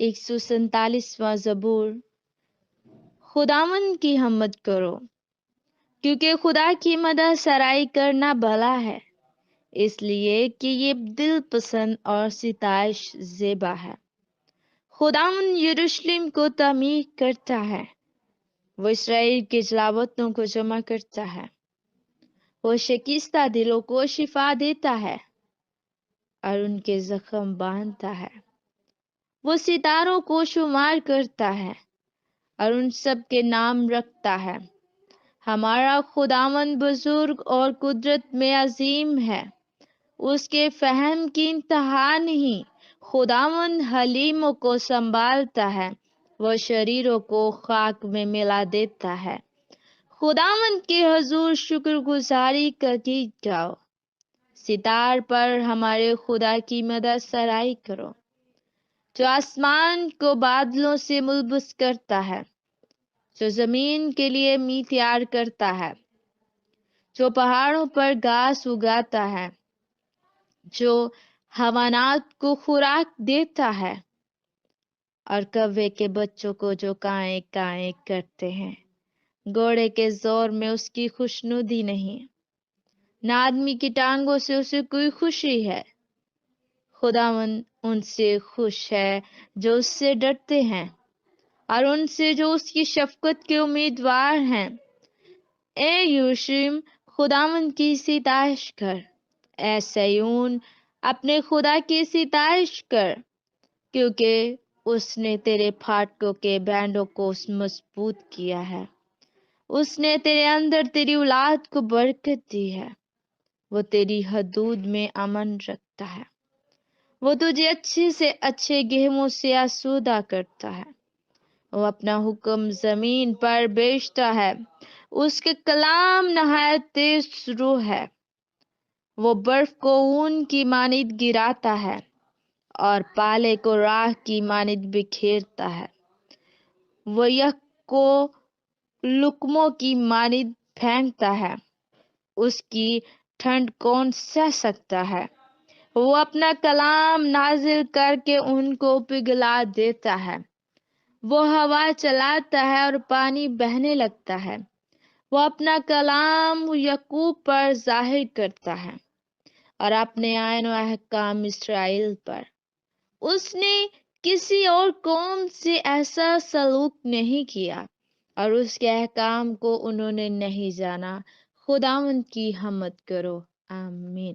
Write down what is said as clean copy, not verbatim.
147واں زبور۔ خداوند کی حمد کرو، کیونکہ خدا کی مدد سرائی کرنا بھلا ہے، اس لیے کہ یہ دل پسند اور ستائش زیبا ہے۔ خداوند یروشلم کو تعمیر کرتا ہے، وہ اسرائیل کے جلاوطنوں کو جمع کرتا ہے۔ وہ شکستہ دلوں کو شفا دیتا ہے اور ان کے زخم باندھتا ہے۔ وہ ستاروں کو شمار کرتا ہے اور ان سب کے نام رکھتا ہے۔ ہمارا خداوند بزرگ اور قدرت میں عظیم ہے، اس کے فہم کی انتہا نہیں۔ خداوند حلیموں کو سنبھالتا ہے، وہ شریروں کو خاک میں ملا دیتا ہے۔ خداوند کے حضور شکر گزاری کا گیت گاؤ، ستار پر ہمارے خدا کی مدد سرائی کرو، جو آسمان کو بادلوں سے ملبس کرتا ہے، جو زمین کے لیے می تیار کرتا ہے، جو پہاڑوں پر گھاس اگاتا ہے، جو حیوانات کو خوراک دیتا ہے، اور کوے کے بچوں کو جو کائیں کائیں کرتے ہیں۔ گھوڑے کے زور میں اس کی خوشنودی نہیں، نہ آدمی کی ٹانگوں سے اسے کوئی خوشی ہے۔ خداوند ان سے خوش ہے جو اس سے ڈرتے ہیں، اور ان سے جو اس کی شفقت کے امیدوار ہیں۔ اے یروشلم، خداوند کی ستائش کر، اے صیون، اپنے خدا کی ستائش کر، کیونکہ اس نے تیرے پھاٹکوں کے بینڈوں کو مضبوط کیا ہے۔ اس نے تیرے اندر تیری اولاد کو برکت دی ہے۔ وہ تیری حدود میں امن رکھتا ہے، وہ تجھے اچھے سے اچھے گہموں سے آسودہ کرتا ہے۔ وہ اپنا حکم زمین پر بیچتا ہے، اس کے کلام نہایت تیز روح ہے۔ وہ برف کو اون کی مانند گراتا ہے اور پالے کو راہ کی مانند بکھیرتا ہے۔ وہ یک کو لقموں کی مانند پھینکتا ہے، اس کی ٹھنڈ کون سہ سکتا ہے؟ وہ اپنا کلام نازل کر کے ان کو پگھلا دیتا ہے۔ وہ ہوا چلاتا ہے اور پانی بہنے لگتا ہے۔ وہ اپنا کلام یعقوب پر ظاہر کرتا ہے اور اپنے آئین و احکام اسرائیل پر۔ اس نے کسی اور قوم سے ایسا سلوک نہیں کیا، اور اس کے احکام کو انہوں نے نہیں جانا۔ خداوند کی حمد کرو، آمین۔